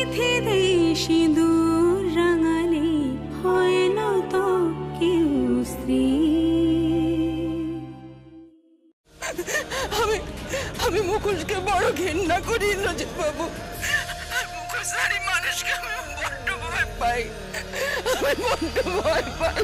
চিঠিতে সিঁদুর রাঙালে হয় না তো কেউ স্ত্রী। আমি আমি মুখোশকে বড় ঘেন্না করি নজির বাবু। মুখোশধারী মানুষকে আমি বড্ড ভয় পাই, আমি বড্ড ভয় পাই।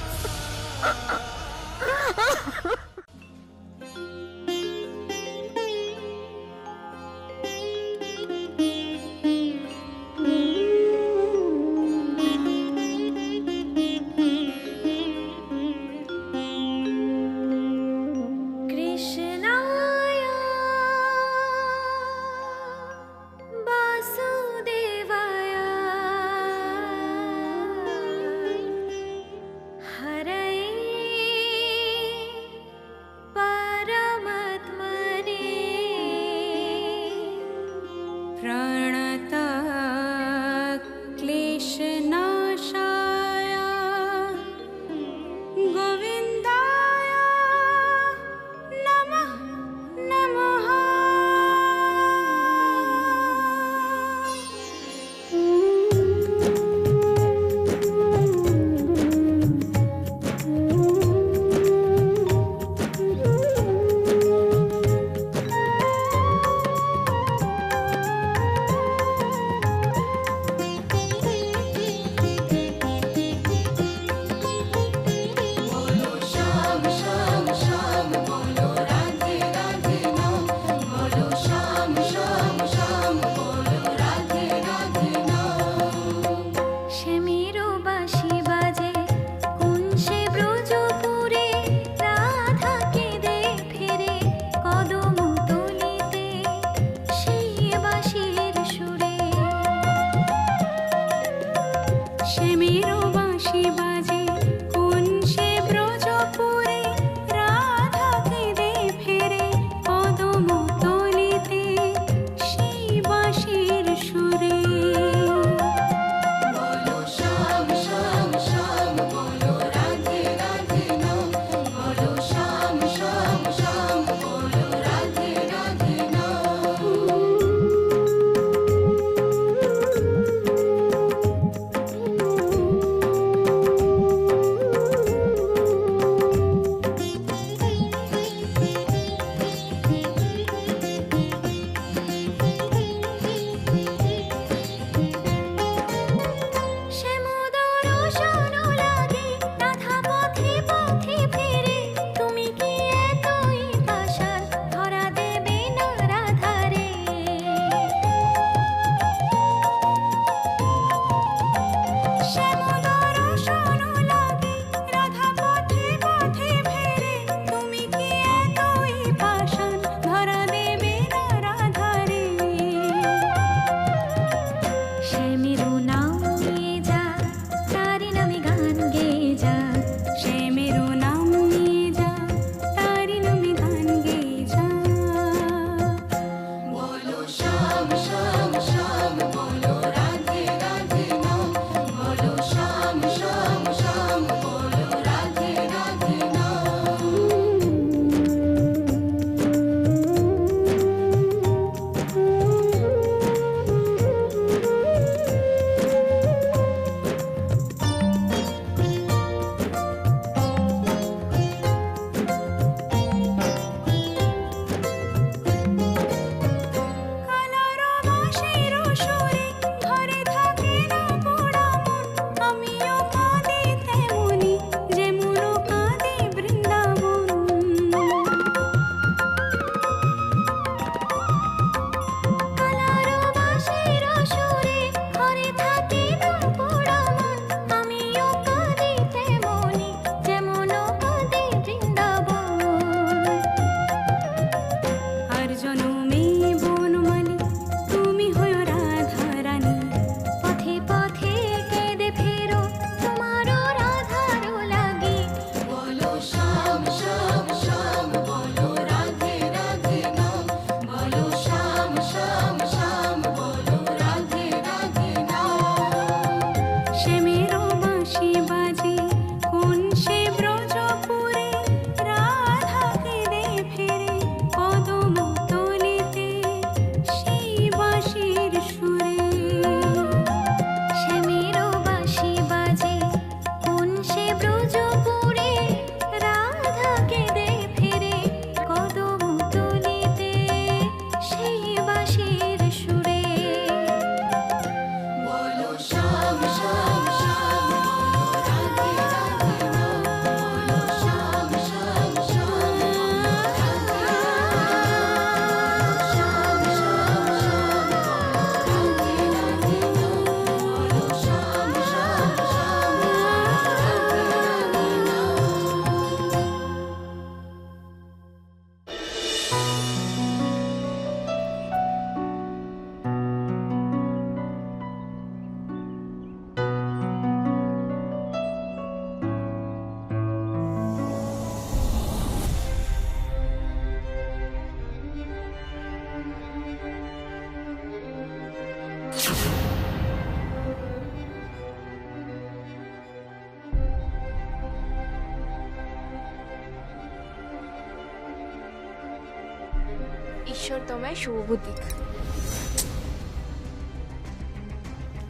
ঈশ্বর তোমায় শুভবুদ্ধি দিক।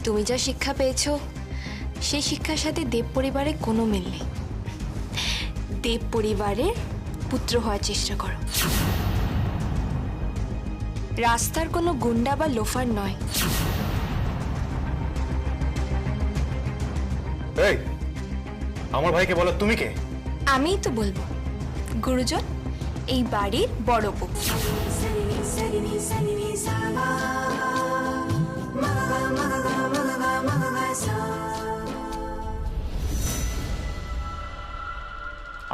তুমি যা শিক্ষা পেয়েছো সেই শিক্ষার সাথে দেব পরিবারের কোনো মিল নেই। দেব পরিবারের পুত্র হওয়ার চেষ্টা করো। রাস্তার কোনো গুন্ডা বা লোফার নয়। এই, আমার ভাইকে বলো তুমি কে? আমিই তো বলবো, গুরুজন, এই বাড়ির বড় বউ।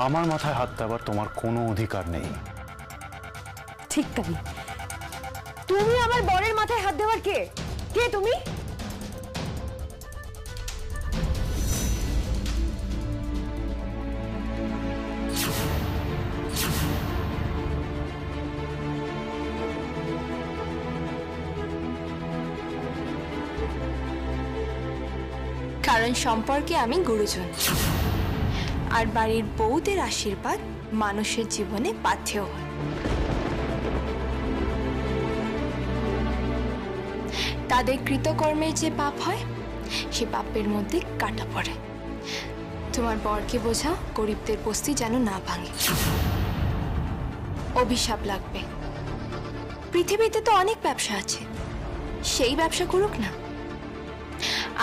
আমার মাথায় হাত দেওয়ার তোমার কোনো অধিকার নেই। ঠিক তাই। তুমি আমার বরের মাথায় হাত দেওয়ার কে? কে তুমি? কারণ সম্পর্কে আমি গুরুজন, আর বাড়ির বউদের আশীর্বাদ মানুষের জীবনে পাথেয় হয়। তাদের কৃতকর্মের যে পাপ হয় সে পাপের মধ্যে কাটা পড়ে। তোমার বরকে বোঝাও গরিবদের বস্তি যেন না ভাঙে। অভিশাপ লাগবে। পৃথিবীতে তো অনেক ব্যবসা আছে, সেই ব্যবসা করুক না।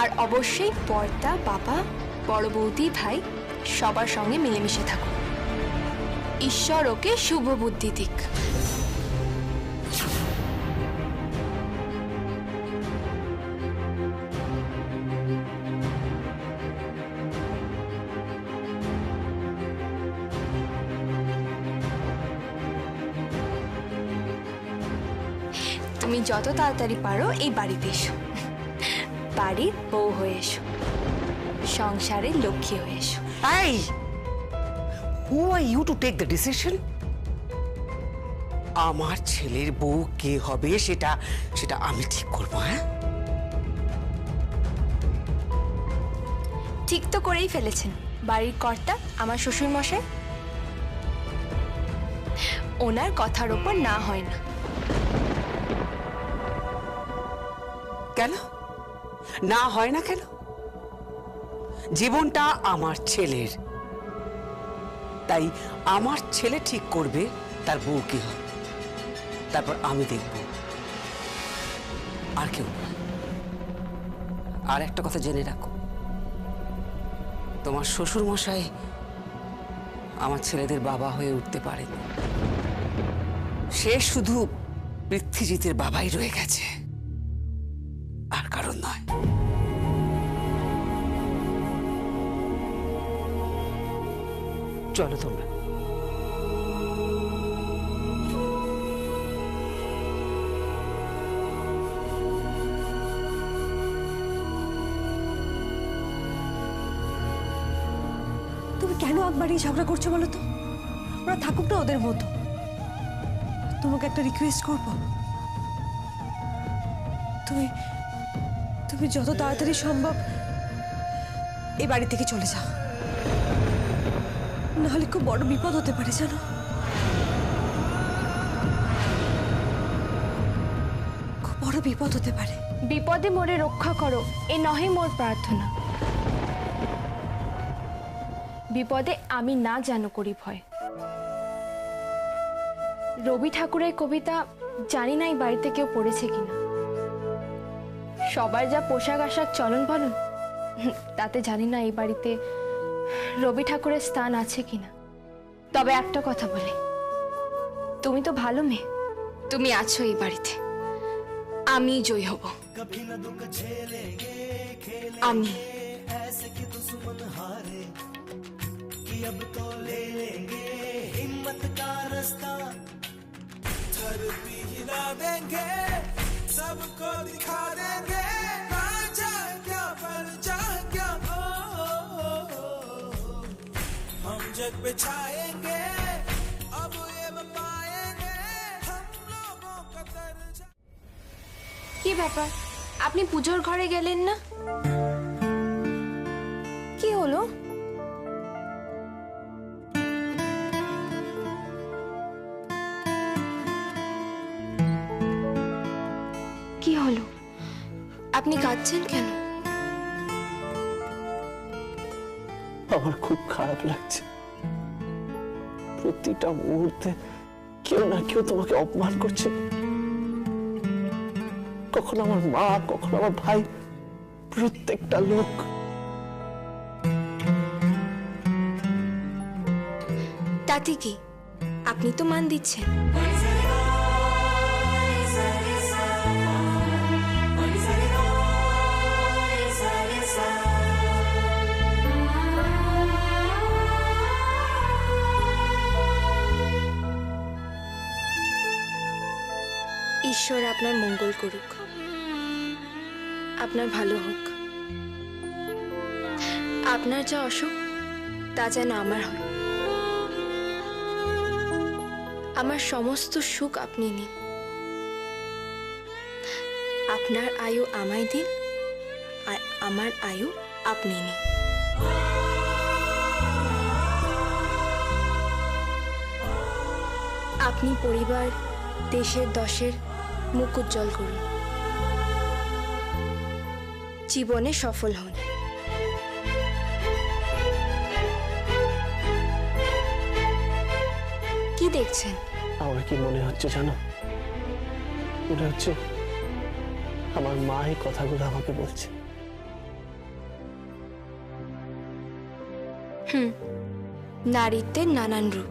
আর অবশ্যই পর্দা, বাবা, বড় বৌদি, ভাই সবার সঙ্গে মিলেমিশে থাকুক। ঈশ্বর ওকে শুভ বুদ্ধি দিক। তুমি যত তাড়াতাড়ি পারো এই বাড়িতে এসো, বাড়ির বউ হয়ে এসো, সংসারের লক্ষ্মী হয়ে এসো। Hey! Who are you to take the decision? আমার ছেলের বউ কে হবে সেটা সেটা আমি ঠিক করব। হ্যাঁ, ঠিক তো করেই ফেলেছেন। বাড়ির কর্তা আমার শ্বশুর মশাই, ওনার কথার ওপর না হয় না। কেন না হয় না? কেন? জীবনটা আমার ছেলের, তাই আমার ছেলে ঠিক করবে তার বউ কি হবে, তারপর আমি দেখব। আর কেউ না। আর একটা কথা জেনে রাখো, তোমার শ্বশুর মশাই আমার ছেলেদের বাবা হয়ে উঠতে পারেনি। সে শুধু পৃথ্বীজিতের বাবাই রয়ে গেছে, আর কারণ নয়। চলো তোমরা। তুমি কেন একবারই ঝগড়া করছো বলো তো? ওরা থাকুক না ওদের মতো। তোমাকে একটা রিকোয়েস্ট করব, তুমি তুমি যত তাড়াতাড়ি সম্ভব এই বাড়ি থেকে চলে যাও, নাহলে খুব বড় বিপদ হতে পারে জানো। খুব বড় বিপদ হতে পারে। বিপদে মোরে রক্ষা করো, এ নহে মোর প্রার্থনা। বিপদে আমি না যেন করি ভয়। রবি ঠাকুরের কবিতা জানি না এই বাড়িতে কেউ পড়েছে কিনা। সবার যা পোশাক আশাক চলন বলন, তাতে জানি না এই বাড়িতে রবি ঠাকুরের স্থান আছে কিনা। তবে একটা কথা বলি, তুমি তো ভালো মেয়ে, তুমি আছো এই বাড়িতে, আমি জয়ী হব। আমি सबको दिखा देंगे राजा क्या परजा क्या हम जग पे छाएंगे अब ये पाएंगे हम लोगों का दर्जा। কি ব্যাপার, আপনি পুজোর ঘরে গেলেন না? কি হলো? আপনি কাঁদছেন কেন? আমার খুব খারাপ লাগছে। প্রতিটা মুহূর্তে কেউ না কেউ তোমাকে অপমান করছে। কখন আমার মা, কখন আমার ভাই, প্রত্যেকটা লোক। তাতে কি, আপনি তো মান দিচ্ছেন। ঈশ্বর আপনার মঙ্গল করুক, আপনার ভালো হোক। আপনার যা অসুখ তা যেন আমার হয়। আমার সমস্ত সুখ আপনি নিন। আপনার আয়ু আমায় দিন, আর আমার আয়ু আপনি নিন। আপনি পরিবার, দেশের, দশের মুখ উজ্জ্বল করুন। জীবনে সফল হন। কি দেখছেন? আমার কি মনে হচ্ছে জানো? মনে হচ্ছে আমার মা এই কথাগুলো আমাকে বলছে। নারীত্বের নানান রূপ,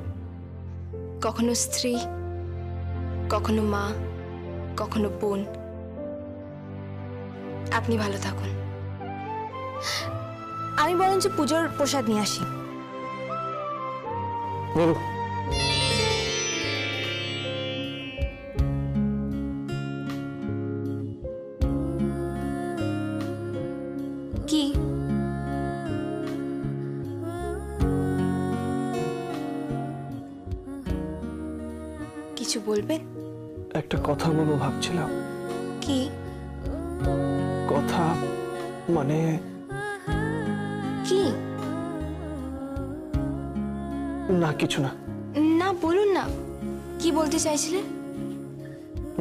কখনো স্ত্রী, কখনো মা, কখনো বোন। আপনি ভালো থাকুন। আমি বরঞ্চ পুজোর প্রসাদ নিয়ে আসি। বলো। কি? কিছু বলবেন? একটা কথা বলবো ভাবছিলাম। কি কথা? মানে কি? না, কিছু না। না, বলুন না। কি বলতে চাইছিলেন?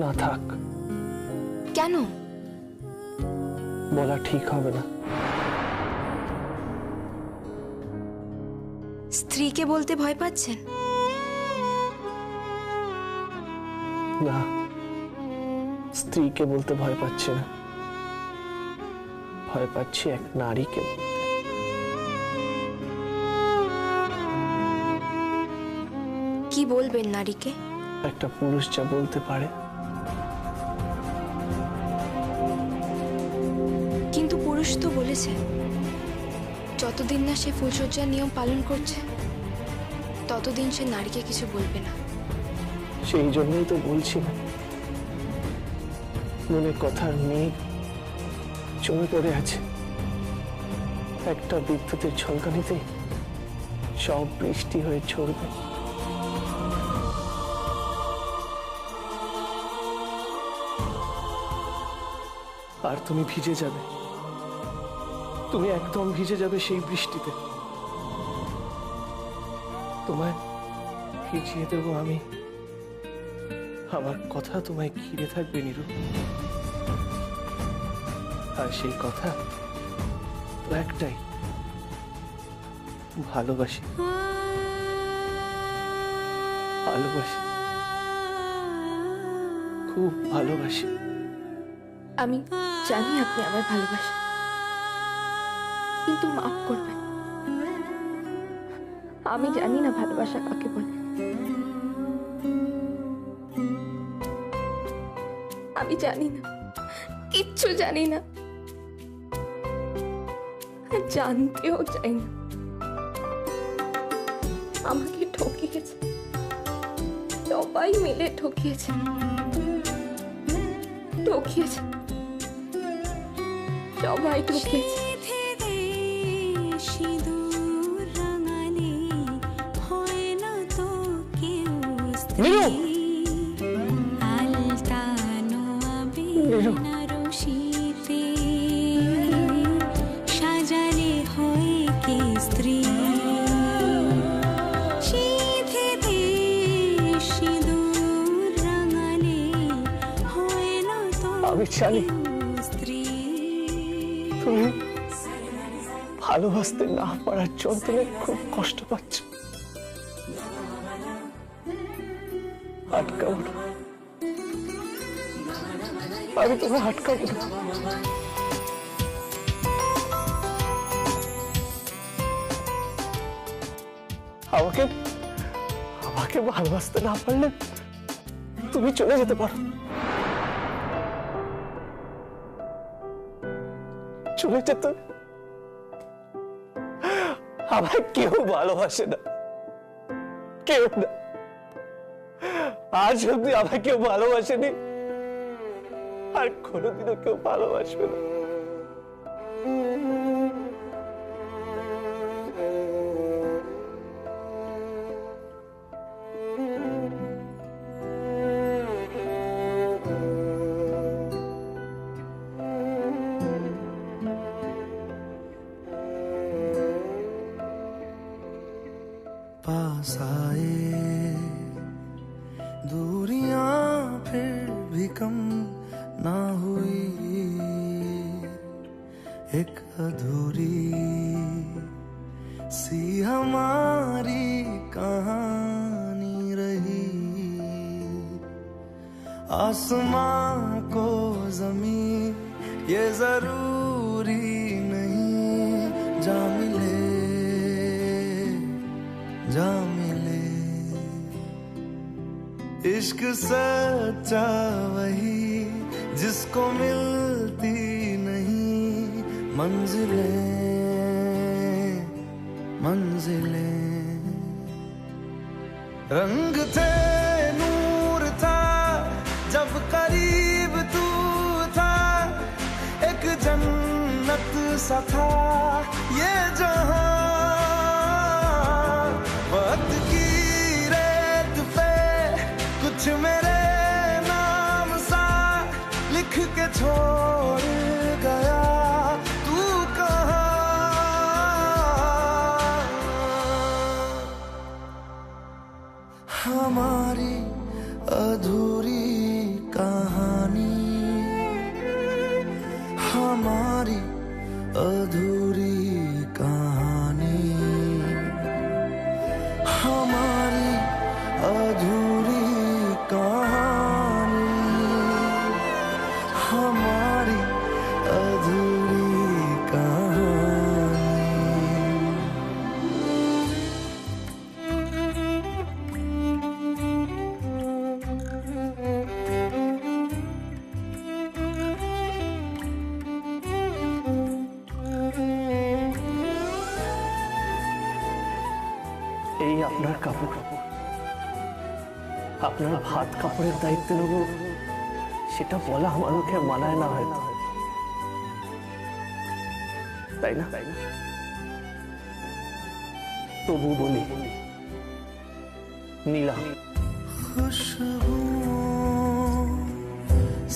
না, থাক। কেন? বলা ঠিক হবে না। স্ত্রীকে বলতে ভয় পাচ্ছেন? না, স্ত্রীকে বলতে ভয় পাচ্ছি না। ভয় পাচ্ছি এক নারীকে বলতে। কি বলবেন নারীকে? একটা পুরুষ যা বলতে পারে। কিন্তু পুরুষ তো বলেছে, যতদিন না সে ফুলসজ্জার নিয়ম পালন করছে ততদিন সে নারীকে কিছু বলবে না। সেই জন্যই তো বলছি না। মনে কথার মেঘ জমে পড়ে আছে। একটা বিদ্যুতের ঝলকানিতে সব বৃষ্টি হয়ে ঝরবে। আর তুমি ভিজে যাবে। তুমি একদম ভিজে যাবে সেই বৃষ্টিতে। তোমায় ভিজিয়ে দেবো আমি। আমার কথা তোমায় ঘিরে থাকবে নীরু। আর সেই কথা তো একটাই, ভালোবাসি, ভালোবাসি, খুব ভালোবাসি। আমি জানি আপনি আমায় ভালোবাসেন, কিন্তু মাফ করবেন। আমি জানি না ভালোবাসা কাকে বলে। আমি জানি না, কিচ্ছু জানি না, জানতেও চাই না। আমাকে ঠকিয়েছে, সবাই মিলে ঠকিয়েছে, ঠকিয়েছে, সবাই ঠকিয়েছে। সিঁদুর রাঙালে হয় না তো কেউ নীরু! আলতানো আবিনা রশিতে সাজালে হয় কে স্ত্রী। সিঁথিতে সিঁদুর রাঙালে হয় না তো আমি জানি কেউ স্ত্রী। তুমি ভালোবাসতে না পারার যন্ত্রণায় খুব কষ্ট পাচ্ছ। আটকাবো না, আমি তোমায় আটকাবো না। আমাকে আমাকে ভালোবাসতে না পারলে তুমি চলে যেতে পারো, চলে যেতে। আমায় কেউ ভালোবাসে না, কেউ না। আজ অব্দি আমায় কেউ ভালোবাসেনি, আর কোনোদিনও কেউ ভালোবাসবে না। पास आए दूरियां फिर भी कम ना हुई, एक अधूरी सी हमारी कहानी रही। आसमां को जमीन ये जरूरी नहीं, जा मिले जा मिले। इश्क सच्चा वही जिसको मिलती नहीं मंजिलें मंजिलें। रंग थे नूर था जब करीब तू था, एक जन्नत सा था ये जहां। वक्त की रेत पे कुछ मेरे नाम सा लिख के छोड़ गया, तू कहाँ। हमारी अधूरी कहानी, हमारी अधूरी कहानी, हमारी अधूरी कहानी, हमारी अधूरी कहानी। এই আপনার কাপড়, আপনার ভাত কাপড়ের দায়িত্ব নেব, সেটা বলা আমার মুখে মানায় না হয়তো, তাই না? তবু বলি নীলা, खुशबुओं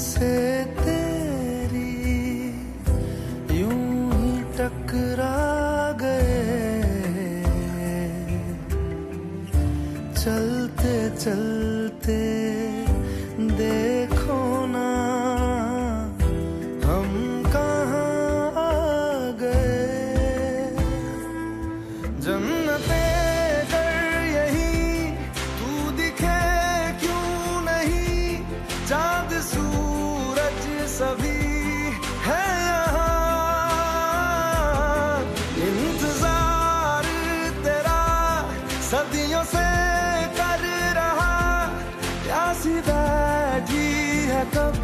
से तेरी यूं ही टकरा गए, चलते चलते देखो ना हम कहाँ आ गए। जन्नते कर यही तू दिखे क्यों नहीं, चांद सूरज सभी है यहाँ। इंतजार तेरा सदियों से कर रहा, प्यासी बैठी है कब